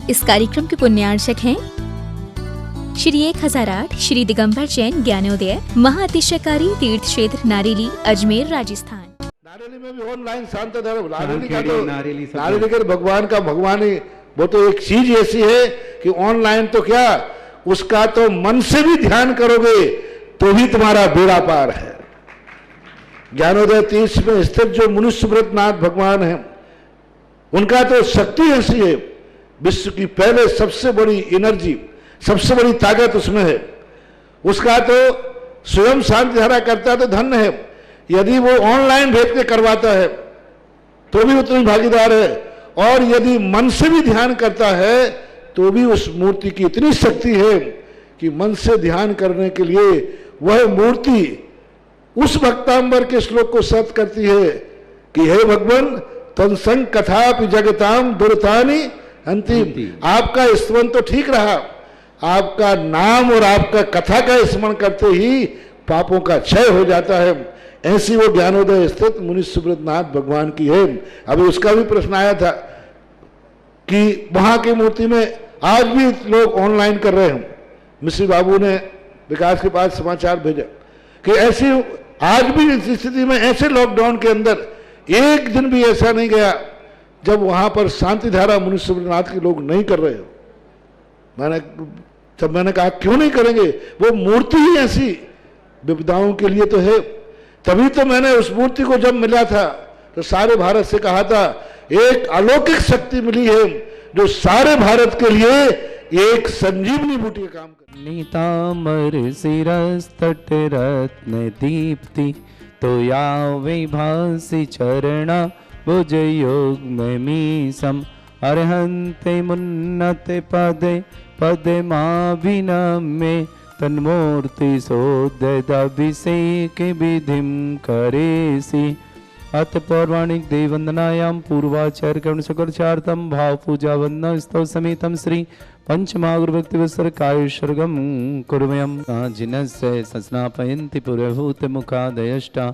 इस कार्यक्रम के पुण्यार्चक हैं श्री 1008 श्री दिगंबर जैन ज्ञानोदय महाअतिशयकारी तीर्थ क्षेत्र नारेली अजमेर राजस्थान। नारेली में भी ऑनलाइन शांत धर्म नारेली का भगवान का भगवान ही वो तो एक चीज ऐसी है कि ऑनलाइन तो क्या उसका तो मन से भी ध्यान करोगे तो भी तुम्हारा बेड़ा पार है। ज्ञानोदय तीर्थ में स्थित जो मुनि सुब्रतनाथ भगवान है उनका तो शक्ति ऐसी है, विश्व की पहले सबसे बड़ी एनर्जी सबसे बड़ी ताकत उसमें है। उसका तो स्वयं शांति धारा करता तो धन्य है, यदि वो ऑनलाइन भेज के करवाता है तो भी उतनी भागीदार है, और यदि मन से भी ध्यान करता है तो भी उस मूर्ति की इतनी शक्ति है कि मन से ध्यान करने के लिए वह मूर्ति उस भक्तांबर के श्लोक को सत्य करती है कि हे भगवान तत्संग कथापि जगताम दुर्तानि अंतिम। आपका स्मरण तो ठीक रहा, आपका नाम और आपका कथा का स्मरण करते ही पापों का क्षय हो जाता है। ऐसी वो ज्ञानोदय स्थित मुनि सुब्रतनाथ भगवान की है। अभी उसका भी प्रश्न आया था कि वहां की मूर्ति में आज भी लोग ऑनलाइन कर रहे हैं। मिश्री बाबू ने विकास के पास समाचार भेजा कि ऐसी आज भी इस स्थिति में ऐसे लॉकडाउन के अंदर एक दिन भी ऐसा नहीं गया जब वहां पर शांति धारा मुनि सुब्रतनाथ के लोग नहीं कर रहे हो। मैंने कहा क्यों नहीं करेंगे, वो मूर्ति ही ऐसी विपदाओं के लिए तो है। तभी तो मैंने उस मूर्ति को जब मिला था तो सारे भारत से कहा था एक अलौकिक शक्ति मिली है जो सारे भारत के लिए एक संजीवनी बूटी का काम कर। नीतामर शिरस्तट रत्न दीप्ति तो यावे भासी चरणा भुज योग में मीसम अर्हन्ते मुन्नते पदे पदे माभिनम्ये तन्मूर्ति सोदयदभिषेक विधिम करेसि। अथ पौराणिक देववंदनायाम पूर्वाचार्य करुणसकर्चार्थम भाव पूजा वंदना स्तव समेतम श्री पंचमागुरु भक्ति वत्सर कायुषर्गम कुर्वयम् जिनस्य सस्नापयन्ति पुरभूत मुखादयष्टा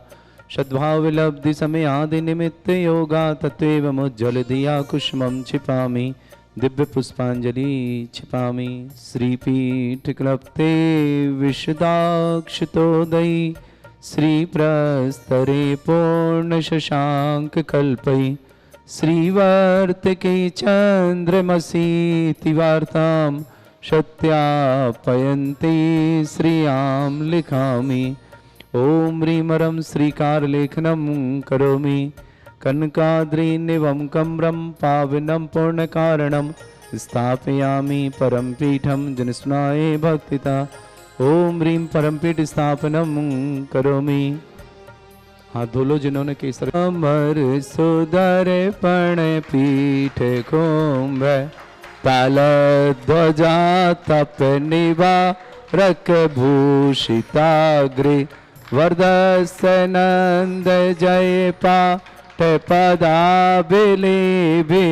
सद्भाव विलब्धि समय आदि निमित्त योगा तत्वेव मुज्ज्वल दिया कुष्मं छिपामि दिव्य पुष्पांजलि छिपामि। श्रीपीठ क्लप्ते विशदाक्षतोदयी श्री प्रस्तरे पूर्ण शशांक कल्पई श्रीवर्तके चंद्रमसीति वार्तां सत्यापयन्ते श्रियां लिखामि। ओम ह्रीमरं श्रीकारलेखनं करोमि कनकाद्रिनिवं कम्रं पावनं पूर्णकारणं स्थापयामि परमपीठं जनस्नाये भक्तिता। ओम ह्रीं परमपीठ स्थापनं करोमि। हाथ धो लो जिन्होंने केसर। अमर सुदर पण पीठ कुंभ ताल ध्वजा तप निभा रक भूषिताग्रे वरदस्तनंद जय पाठ पदाभिलेभे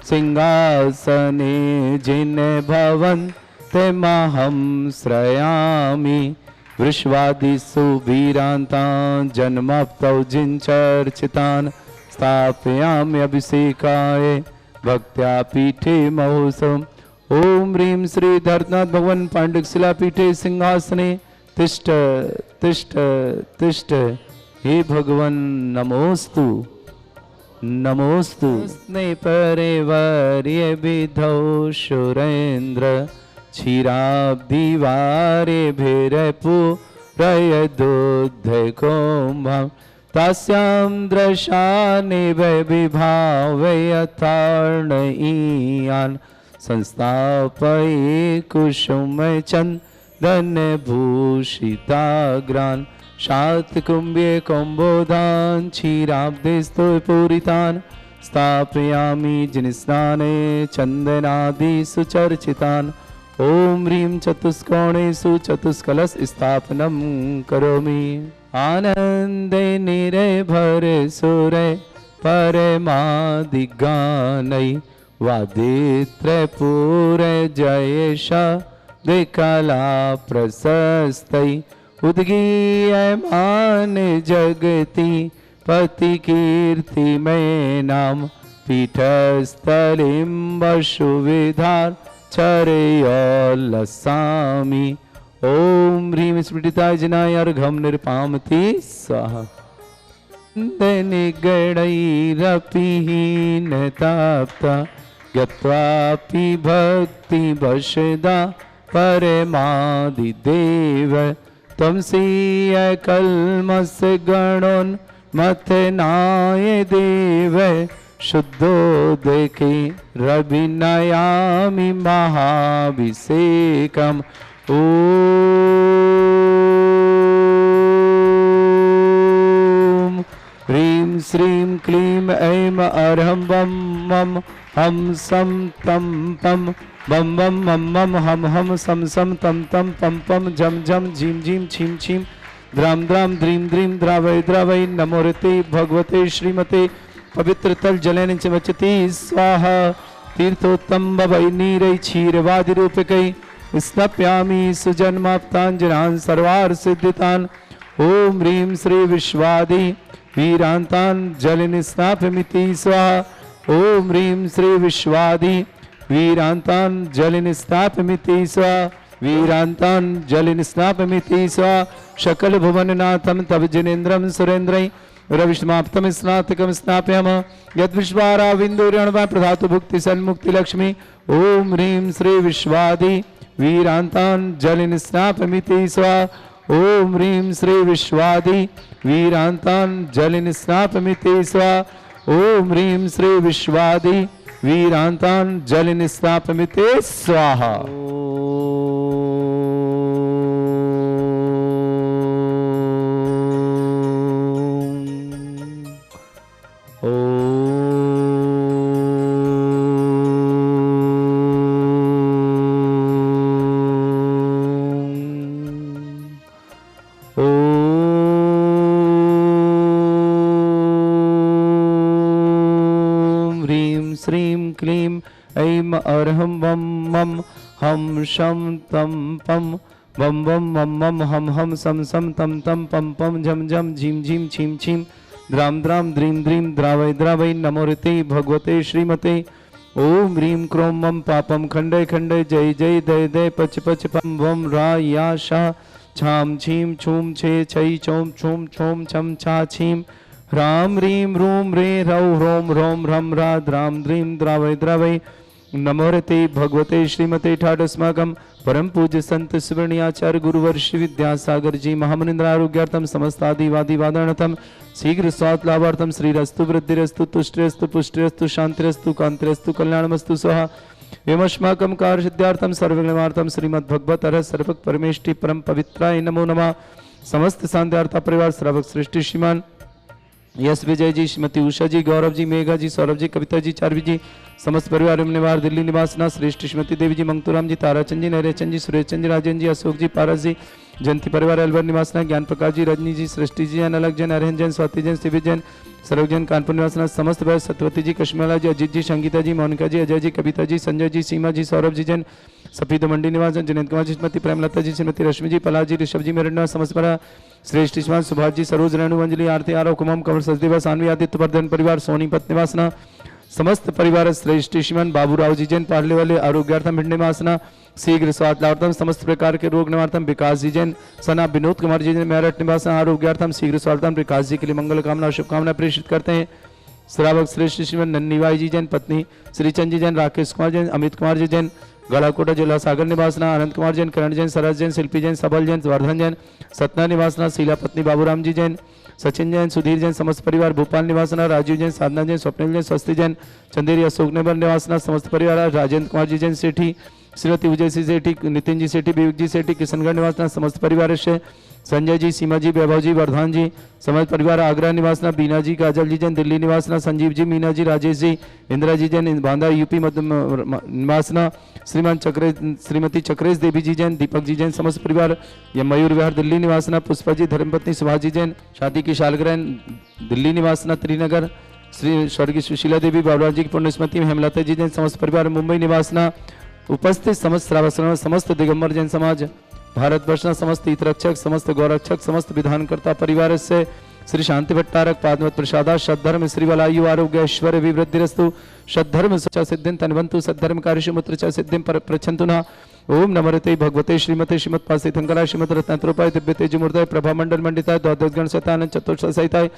सिंहासने जिन भवन तेमहं श्रयामि। वृषवादिषु वीरान्तान् जन्मप्तौ जिनचर्चितान् स्थापयामि अभिषेकाय भक्त्या पीठे महोत्सवम्। ओम ह्रीं श्री धरनाथ भगवान पांडुक शिलापीठे सिंहासने तिष्ठ तिष्ठ तिष्ठ। हे भगवान नमोस्तु नमोस्तु। स्ने परिवर्य विधौ सुरेन्द्र क्षीराब्धिवारे भिरपुरय दुग्ध कुम्भं तस्यां दृशानि विभावयथार्णयीयान् संस्थापये कुसुम चन्दन भूषिताग्रान् शातकुम्भे कुम्भोधान् क्षीराब्धिस्तु पूरितान् स्थापयामि जिनस्नाने चन्दनादि सुचर्चितान्। ओम ह्रीं चतुष्कोणेषु चतुष्कलश स्थापनं करोमि। आनंदे निरभर सुर परमादिगानै वादित्रपूर जयेश विकला प्रशस्तै उद्गीयमान जगति पति कीर्ति में नाम पीठस्थलिं वसुविधार चरयोल्लसामि। ओम ह्रीं स्फटिकाय जनाय अर्घं निर्पामति स्वाहा। निगडैरपि हीनताप्ता गत्वापि भक्तिवशदा परमादिदेव त्वं श्रीयकल्मषगणोन्मथनाय देव शुद्धोदके रविनयामि महाभिषेकम्। ओम ह्रीं श्रीं क्लीं ऐं अर्हं वं मं हम सम तम पम बम बम मम मम हम सम सम तम तम पम पम झम झम झीम झीम छीम छीम द्राम द्राम द्रीम द्रीम द्रावय द्रावय नमोरते भगवते श्रीमते पवित्र तल जलन चमचती स्वाहा। तीर्थोत्तम वै नीरै क्षीरवादि रूपकै स्नप्यामि सुजन्माप्ताञ्जनान् सर्वार्थ सिद्धितान्। ओम ह्रीं श्री विश्वादि वीरान्तान् जलिन स्नापमिति स्वाहा। ओम ह्रीं श्री विश्वादि वीरान्तान् जलिन स्नापमिति स्वाहा। वीरान्तान् जलिन स्नापमिति स्वाहा। सकल भुवननाथं तव जिनेन्द्रं सुरेन्द्रै रविष्माप्तम स्नातकम स्नाप्याम यद्विश्वाराविन्दुरणवा प्रधातु भुक्ति सन्मुक्ति लक्ष्मी। ओम ह्रीं श्री विश्वादि वीरान्तान् जलिन स्नापमिति स्वाहा। ओम ह्रीं श्री विश्वादि वीरान्तान् जलिन स्नापमिति स्वाहा। ओम ह्रीं श्री विश्वादि वीरान्तान् जलिन स्नापमिति स्वाहा। श्रीं क्लीं ऐं अर्हं वं मं हम शं तं पं बम बम मम मम हम सम सम तम तम पम पम झम झम झीम झीम छीम छीम द्राम द्राम द्रीम द्रीम द्रावय द्रावय नमोरते भगवते श्रीमते। ओम ह्रीं क्रों मम पापम खंडय खंडय जय जय दय दय पच पच पम वम रा या शा छाम छीम छूम छे छै चोम छूम छोम छम छा छीम ह्रां ह्रीं रूं रे रौ ह्रों ह्रों ह्रं रा द्रां द्रीं द्रावय द्रावय नमोरते भगवते श्रीमते ठाटस्माकं परम पूज्य संत सुवर्णियाचार्य गुरुवर श्री विद्यासागर जी महामनिंद्रारोग्यार्थम समस्तादिवादिवादानर्थम शीघ्र स्वात लाभार्थम श्रीरस्तु वृद्धिरस्तु तुष्टिरस्तु पुष्टिरस्तु शांतिरस्तु कांतिरस्तु कल्याणमस्तु स्वाहा। एवमस्माकं कार्यसिद्ध्यार्थम सर्वज्ञार्थम श्रीमद्भगवत अरह सर्वक परमेष्टि परम पवित्राय नमो नमः। समस्त शांत्यार्था परिवार श्रावक सृष्टि श्रीमान यश विजय जी, श्रीमती उषा जी, गौरव जी, मेघा जी, सौरभ जी, कविता जी, चारवी जी, समस्त परिवार निवार दिल्ली निवासना श्रेष्ठ श्रीमती देवी जी, मंगतूराम जी, ताराचंद जी, नरेचंद जी, सुरेश चंद जी, राजन जी, अशोक जी, पारस जी, जयंती परिवार अलवर निवासना ज्ञान प्रकाश जी, रजनी जी, सृष्टि जी, अलग जैन, अरहन जैन, स्वाति जैन, शिविर जैन, सर्व जैन, कानपुर निवासना समस्त भाई सत्यवती जी, कश्मीला जी, अजीत जी, संगीता जी, मोनिका जी, अजय जी, कविता जी, संजय जी, सीमा जी, सौरभ जी जैन, सफीद मंडी निवास जनित कुमार जी, श्रीमती प्रेमलता जी, श्रीमती रश्मि जी, पलाश जी, ऋषभ जी, मेरना समस्त परा श्रेष्ठ श्रीमान सुभाष जी, सरोज रेणु अंजलि आरती आरव कुमम कंवर सचदेवा सानवी आदित्य वर्धन परिवार सोनीपत निवासना समस्त परिवार श्रेष्ठ श्रीमान बाबूराव जी जैन पार्ले वाले आरोग्यार्थम भिंड निवासना शीघ्र स्वास्थ्यार्थम समस्त प्रकार के रोग निवार्थम विकास जी जैन सना विनोद कुमार जी जैन मेरठ निवासना आरोग्यार्थम शीघ्र स्वास्थ्यार्थम विकास जी के लिए मंगल कामना शुभकामना प्रेषित करते हैं। श्रावक श्रेष्ठ श्रीमान नन्नीवाई जी जैन पत्नी श्रीचंद जी जैन, राकेश कुमार जैन, अमित कुमार जी जैन, गलाकोटा जिला सागर निवासना अनंत कुमार जैन, करण जैन, सरस जैन, शिल्पी जैन, सबल जैन, वर्धन जैन, सतना निवासना शीला पत्नी बाबूराम जी जैन, सचिन जैन, सुधीर जैन, समस्त परिवार भोपाल निवासना राजीव जैन, साधना जैन, स्वप्निल जैन, स्वस्ति जैन, चंदेरी अशोक नगर निवासना समस्त परिवार राजेंद्र कुमार जी जैन सेठी, श्रीमती विजय सिंह सेठी, नितिन जी सेठी, विवेक जी सेठी, किशनगढ़ निवासना समस्त परिवार से संजय जी, सीमा जी, वैभव जी, वर्धान जी, समस्त परिवार आगरा निवासना बीना जी, काजल जी जैन, दिल्ली निवासना संजीव जी, मीना जी, राजेश जी, इंदिरा जी जैन, बांदा यूपी निवासना श्रीमान श्रीमती चक्रेश देवी जी जैन, दीपक जी जैन, समस्त परिवार या मयूर विहार दिल्ली निवासना पुष्पा जी, धर्मपत्नी सुभाष जी जैन, शादी की सालगिरह दिल्ली निवासना त्रिनगर श्री स्वर्गीय सुशीला देवी बाबूराव जी की पुण्य स्मृति में हेमलता जी जैन, समस्त परिवार मुंबई निवासना उपस्थित समस्त श्रावक समस्त दिगंबर जैन समाज भारतवर्षना समस्त हितरक्षक समस्त गौरक्षक समस्त विधानकर्ता परिवार से श्री शांति भट्टारक पादमत प्रसादा सद्धर्म श्री वलायु आरोग्य ऐश्वर्य विवृद्धिरस्तु सद्धर्म च सिद्धिं तन्वन्तु सद्धर्म कार्यशमुत्र च सिद्धिं प्रच्छन्तु न ओम नमरते भगवते श्रीमते श्रीमत्पासे थंकरा श्रीमद रत्नत्रोपाय दिव्य तेजमूर्ताय प्रभा मंडल मंडिताय द्वादश गण शतानंद चतुर्थ सहिताय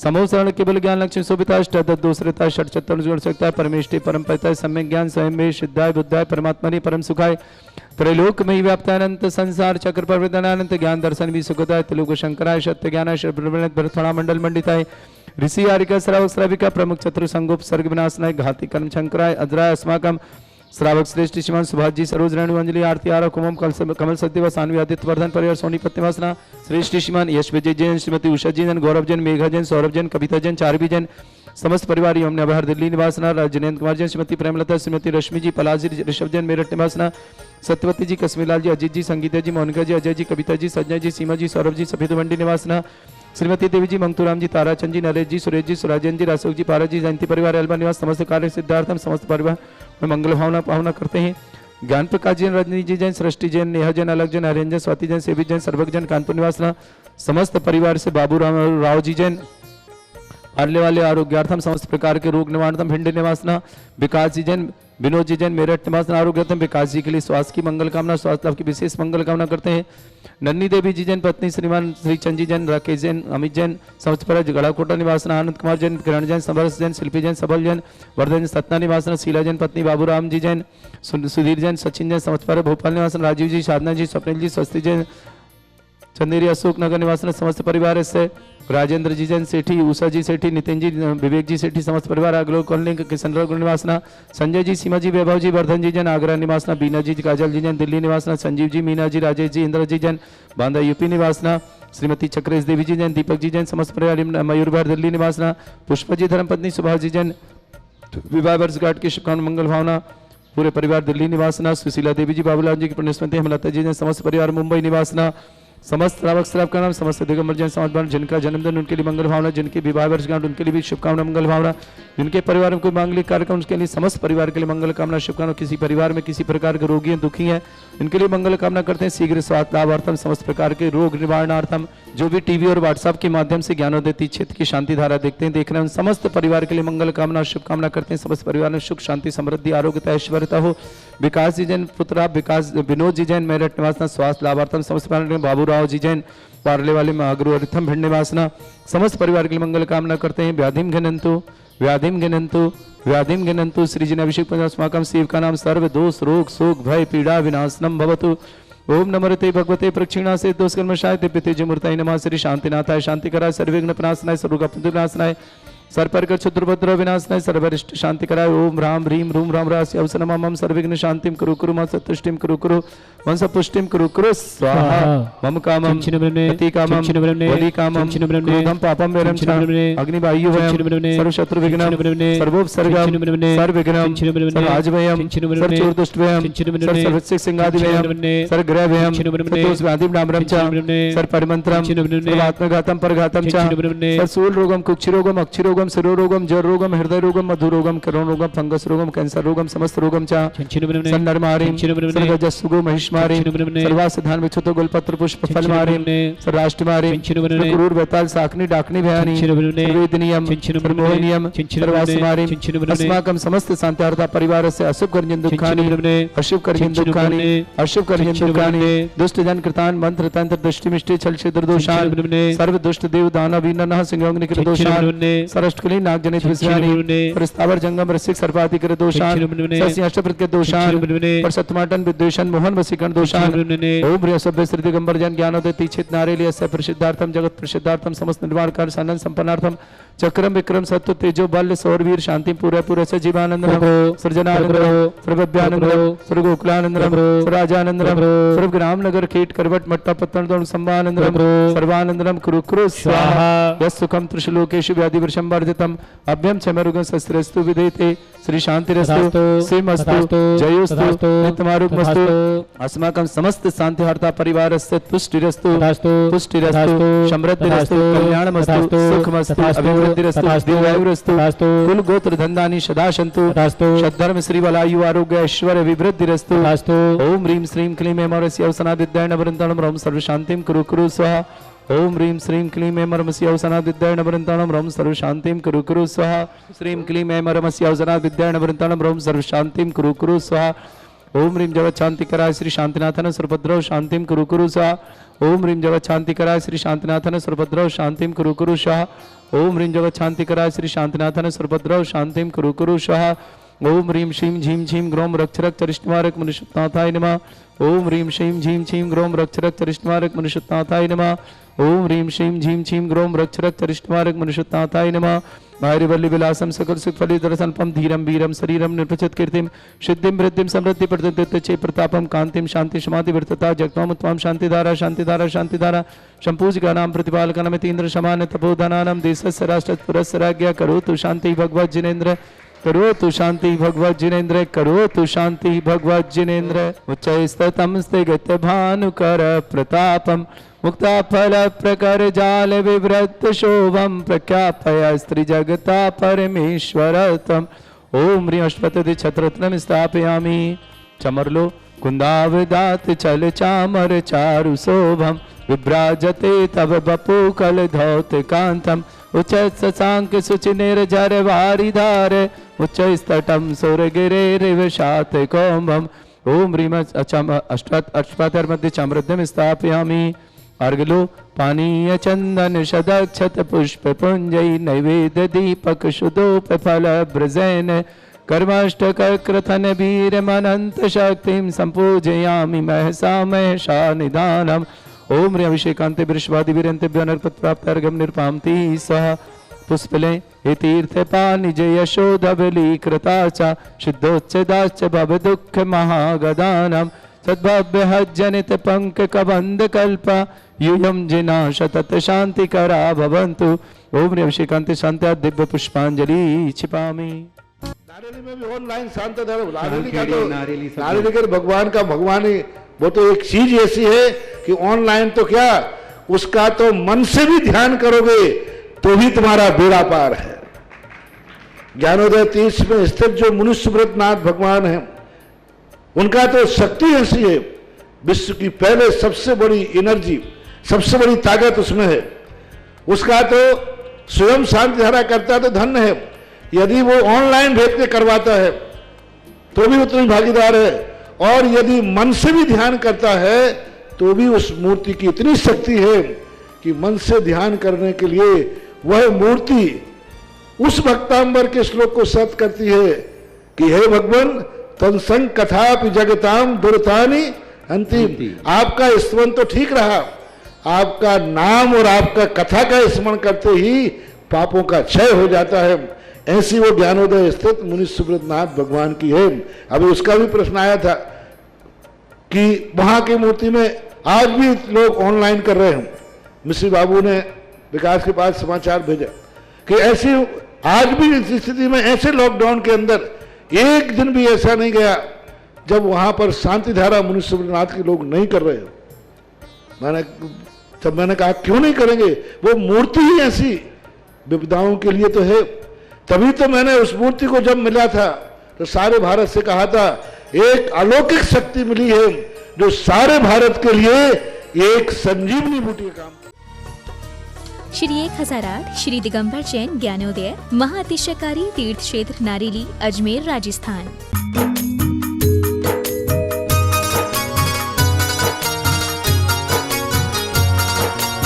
समोसरण केवल ज्ञान लक्ष्मी शोभिताय अष्टादश दोषरताय षट चतुर्थ गुण सकताय परमेष्टि परम पिताय सम्यक ज्ञान स्वयं में सिद्धाय बुद्धाय परमात्मनि परम सुखाय त्रैलोक में व्याप्तानंत संसार चक्र प्रवर्तनानंत ज्ञान दर्शन भी सुखदाय त्रिलोक शंकराय सत्य ज्ञानाय श्रवण भरथड़ा मंडल मंडिताय ऋषि आरिका श्रावक श्राविका प्रमुख चतुर संगोप सर्ग विनाशनाय घाति कर्म शंकराय अजराय अस्माकम श्रावक श्रेष्ठ श्रीमान सुभाष जी सरोज रेणु अंजलि आरती आरा कुमम कमल सत्य सान्वी आदित्य वर्धन परिवार सोनी पत्यवासना श्रेष्ठ श्रीमान यश विजय जैन श्रीमती उषा जी जैन गौरव जैन मेघा जैन सौरभ जैन कविता जैन चारवी जैन समस्त परिवार एवं नवहर दिल्ली निवासना राजेंद्र कुमार जैन श्रीमती प्रेमलता श्रीमती रश्मि जी पलाजी ऋषभ जैन मेरठ निवासना सत्यवती जी कश्मीरलाल जी अजीत जी संगीता जी मोनिका जी अजय जी कविता जी संजय जी सीमा जी सौरभ जी सफेद मंडी निवासना श्रीमती देवी जी मंगतूराम जी ताराचंद जी नरेश जी सुरेश जी सुराजन जी रासोक जी पारा जी जयंती परिवार अलबा निवास समस्त कार्य सिद्धार्थम समस्त परिवार में मंगल भावना करते हैं। ज्ञान प्रकाश जैन रजनी जी जैन सृष्टि जैन नेहा जैन अलग जैन हरिंजन जैन स्वाति जैन सेवी जैन सर्वक जैन कानपुर निवासना समस्त परिवार से बाबू राव जी जैन पालने वाले आरोग्यार्थम समस्त प्रकार के रोग निवारणम भिंड निवासना विकास जी जैन विनोद जी जैन मेरठ निवासन आरोग्यतम विकास जी के लिए स्वास्थ्य की मंगल कामना स्वास्थ्य लाभ की विशेष मंगल कामना करते हैं। नन्नी देवी जी जैन पत्नी श्रीमान श्री चंद जी जैन राकेश जैन अमित जैन समस्त परिवार गड़ाकोटा निवासना आनंद कुमार जैन किरण जैन समरस जैन शिल्पी जैन सबल जैन वर्धन सतना निवासना शीला जैन पत्नी बाबूराम जी जैन सुधीर जैन सचिन जैन समस्त परिवार भोपाल निवासन राजीव जी साधना जी स्वप्निल जी स्वस्ति जैन चंदेरी अशोक नगर निवासन समस्त परिवार से राजेंद्र जी जैन सेठी उषा जी सेठी नितिन जी विवेक जी सेठी समस्त परिवार आगलो कॉलोनी किशन निवासना संजय जी सीमा जी वैभव जी वर्धन जी जैन आगरा निवासना बीना जी काजल जी जैन दिल्ली निवासना संजीव जी मीना जी राजेश जी इंद्र जी जैन बांदा यूपी निवासना श्रीमती चक्रेश देवी जी जैन दीपक जी जैन समस्त परिवार मयूर भर दिल्ली निवासना पुष्प जी धर्मपत्नी सुभाष जी जैन विवाह वर्षगांठ की शुभकामना मंगल भावना पूरे परिवार दिल्ली निवासना सुशीला देवी जी बाबूलाल जी की पुण्यस्मृति हेमलता जी जैन समस्त परिवार मुंबई निवासना समस्त श्रावक श्रावक का नाम समस्त दिगंबर जैन समाज जिनका जन्मदिन उनके लिए मंगल भावना जिनकी विवाह वर्षगांठ उनके लिए भी शुभकामना मंगल भावना जिनके परिवार में कोई मांगलिक कार्यक्रम उनके लिए समस्त परिवार के लिए मंगल कामना शुभकामना किसी परिवार में किसी प्रकार के रोगी हैं दुखी हैं इनके लिए मंगल कामना करते हैं शीघ्र स्वास्थ्य लाभार्थम समस्त प्रकार के रोग निवारणार्थम जो भी टीवी और व्हाट्सएप के माध्यम से ज्ञानोदय क्षेत्र की शांति धारा देखते हैं देख रहे हैं समस्त परिवार के लिए मंगल कामना शुभकामना करते हैं समस्त परिवार में सुख शांति समृद्धि आरोग्यता ऐश्वर्यता हो विकास जी जैन पुत्र विकास विनोद जी जैन मेरठ निवासना स्वास्थ्य लाभार्थम समस्त परिवार में बाबू राव जी जैन पार्ले वाले में अग्रु अरिथम भिंड निवासना समस्त परिवार के लिए मंगल कामना करते हैं व्याधिम घनंतु श्री जी ने अभिषेक अस्माकं शिव का नाम सर्व दोष रोग शोक भय पीड़ा विनाशनम भवतु ओम नमरते भगवते प्रक्षिणा से दोष कर्मशाय दिव्य तेजमूर्ताय नमः श्री शांतिनाथाय शांतिकराय सर्वविघ्न प्रणाशनाय सर्वगुणनाशनाय सर्वपर क्षुद्रभद्र विनाशनाय सर्वरिष्ट शांति कराय ओम राम ह्रीम रूम राम रास्य अवसनम मम सर्वविघ्न शांतिम कुरु कुरु मम सत्तुष्टिम कुरु कुरु वंश पुष्टिम कुरु कुरु स्वाहा मम कामम अति कामम वली कामम क्रोधम पापम वैरम च अग्नि वायु वयम सर्व शत्रु विघ्नम सर्वोपसर्गम सर्वविघ्नम सर्वाजवयम सर्वचोर दुष्ट वयम सर्वसिक सिंगादि वयम सर्वग्रह वयम सर्वदोष व्याधि नामरम च सर्वपरिमंत्रम सर्वात्मघातम परघातम च सर्वसूल रोगम कुक्षि रोगम अक्षि रोगम शिरोरोगम जर रोगम हृदय रोगम मधु रोगम करोण रोगम फंगस रोगम कैंसर रोगम समस्त रोगम च सन्नरमारिम सर्वजस्सुगो महिष्मारिम सर्वासधान विच्छुतो गोलपत्र पुष्प फलमारिम सर्वाष्टमारिम क्रूर बेताल साकनी डाकनी भयानी सर्वेदनियम सर्वमोहनियम सर्वासमारिम अस्माकं समस्त शांत्यार्था परिवार से अशुभ कर्जन दुखानि अशुभ कर्जन दुखानि दुष्ट जन कृतान मंत्र तंत्र दृष्टि मिष्टि छल छिद्र दोषान सर्व दुष्ट देव दानव वीननः सिंहोग्नि कृत दोषान सरष्टकली नाग जनित विषयानि प्रस्तावर जंगम रसिक सर्पाति कृत दोषान सस्य अष्टप्रत के दोषान पर सतमाटन विद्वेषण मोहन वसीकरण दोषान ओम बृहस्पति श्री दिगंबर जन ज्ञानोदय तीक्षित नारेली अस्य प्रसिद्धार्थम जगत प्रसिद्धार्थम समस्त निर्वाण कार्य सानंद संपन्नार्थम चक्रम विक्रम सत्व तेजो बल सौरवीर शांति पूरे पूरे से जीवानंदम सृजनानंदम सर्वभ्यानंदम सर्वगोकुलानंदम सर्वराजानंदम सर्वग्राम नगर कीट करवट मट्टा पत्तन संवानंदम सर्वानंदम कुरु कुरु स्वाहा यस्सुखम त्रिशलोकेषु व्याधि वर्षंवर्धितम अभ्यम चमरुगं शस्त्रस्तु विधेते श्री शांतिरस्तु सिमस्तु जयोस्तु नित्यमारुगमस्तु अस्माकं समस्त शांतिहर्ता परिवारस्य तुष्टिरस्तु पुष्टिरस्तु समृद्धिरस्तु कल्याणमस्तु सुखमस्तु अभिवृद्धिरस्तु दीर्घायुरस्तु कुल गोत्र धन्दानि सदा सन्तु सद्धर्म श्री वलायु आरोग्य ऐश्वर्य विवृद्धिरस्तु ओम ह्रीं श्रीं क्लीं हेमरस्य अवसनादिद्याय नवरन्तनं रं सर्व शांतिं कुरु कुरु स्वाहा ओम ह्रीं श्रीं क्लीं ऐं मरमस्य अवसनात् विद्याय नवरन्ताणं रं सर्वशान्तिं कुरु कुरु स्वाहा श्रीं क्लीं ऐं मरमस्य अवसनात् विद्याय नवरन्ताणं रं सर्वशान्तिं कुरु कुरु स्वाहा ओम ह्रीं जगत् शांतिकराय श्री शांतिनाथन सुरभद्रव शांतिं कुरु कुरु स्वाहा ओम ह्रीं जगत् शांतिकराय श्री शांतिनाथन सुरभद्रव शांतिं कुरु कुरु स्वाहा ओम ह्रीं जगत् शांतिकराय श्री शांतिनाथन सुरभद्रव शांतिं कुरु कुरु स्वाहा ओम ह्रीं श्रीं झीं झीं ग्रोम रक्षरक चरिष्टमारक मनुष्यनाथाय नमः ओम ह्रीं श्रीं झीं झीं ग्रोम रक्षरक चरिष्टमारक मनुष्यनाथाय नमः ओम ह्रीं श्रीं झीं झीं ग्रोम रक्षरक चरिष्टमारक मनुष्यनाथाय नमः भार्यवल्ली विलासम सकल सुखफली दर्शनपम धीरम वीरम शरीरम निर्पचित कीर्तिम सिद्धिम वृद्धिम समृद्धि प्रदत्ते प्रतापम कांतिम शांति समाधि वर्तता जगतम उत्तम शांतिधारा शांतिधारा शांतिधारा संपूजिका नाम प्रतिपालका नम तीन्द्र समान तपोधनानम देशस्य राष्ट्रपुरस्य राज्ञा करोतु शांति भगवत जिनेन्द्र करोतु शांति भगवत जिनेन्द्र करोतु शांति भगवत जिनेन्द्र उच्चैस्ततमस्ते गत भानुकर प्रतापम मुक्ता फल प्रकर जाल विवृत शोभम प्रख्यापय स्त्री जगता परमेश्वरतम ओम ह्रीं अष्टपति छत्रत्नम स्थापयामि चमरलो कुंदावदात चल चामर चारु शोभम विभ्राजते तव बपु कल धौत कांतम उच्च शशांक सुचि निर्जर वारिधार उच्च स्तटम सुरगिरे रिवशात कौम्भम ओम ह्रीं अष्टपतिर मध्ये चामृद्यम स्थापयामि अर्गलो पानीय चंदन शदक्षत पुष्प पुंजय नैवेद्य दीपक शुदोप फल ब्रजैन कर्माष्टक क्रथन वीर मनंत शक्तिं संपूजयामि महसा महसा निदानम ओम ह्रीं अभिषेकांते वृषभादि वीरंतेभ्यो नरपत प्राप्त अर्घम निर्पामति सह पुष्पले हे तीर्थ पानिज यशोधबली कृताचा सिद्धोच्चदाश्च भव दुःख महागदानम सद्भव्य हज्जनित पंक कबंध कल्पा यूयम जिना शतत शांति करा भवंतु ओम ह्रीं अभिषेकांते शांत्या दिव्य पुष्पांजलि छिपामि नारेली में भी ऑनलाइन शांत धर्म नारेली का भगवान का भगवानी वो तो एक चीज ऐसी है कि ऑनलाइन तो क्या उसका तो मन से भी ध्यान करोगे तो भी तुम्हारा बेड़ा पार है। ज्ञानोदय 30 में स्थित जो मुनिसुब्रतनाथ भगवान है उनका तो शक्ति ऐसी है, विश्व की पहले सबसे बड़ी एनर्जी सबसे बड़ी ताकत उसमें है। उसका तो स्वयं शांति धारा करता तो धन्य है, यदि वो ऑनलाइन भेज के करवाता है तो भी उतनी भागीदार है, और यदि मन से भी ध्यान करता है तो भी उस मूर्ति की इतनी शक्ति है कि मन से ध्यान करने के लिए वह मूर्ति उस भक्तांबर के श्लोक को सत्य करती है कि हे भगवान तत्संग कथापि जगताम दुर्तानि अंतिम। आपका स्मरण तो ठीक रहा, आपका नाम और आपका कथा का स्मरण करते ही पापों का क्षय हो जाता है। ऐसी वो ज्ञानोदय स्थित मुनि सुब्रतनाथ भगवान की है। अभी उसका भी प्रश्न आया था कि वहां की मूर्ति में आज भी लोग ऑनलाइन कर रहे हैं। मिश्री बाबू ने विकास के पास समाचार भेजा कि ऐसी आज भी इस स्थिति में ऐसे लॉकडाउन के अंदर एक दिन भी ऐसा नहीं गया जब वहां पर शांति धारा मुनि सुब्रतनाथ के लोग नहीं कर रहे हो। मैंने कहा क्यों नहीं करेंगे, वो मूर्ति ही ऐसी विपदाओं के लिए तो है। तभी तो मैंने उस मूर्ति को जब मिला था तो सारे भारत से कहा था एक अलौकिक शक्ति मिली है जो सारे भारत के लिए एक संजीवनी बूटी का काम। श्री 1008 श्री दिगंबर जैन ज्ञानोदय महाअतिशयकारी तीर्थ क्षेत्र नारेली अजमेर राजस्थान।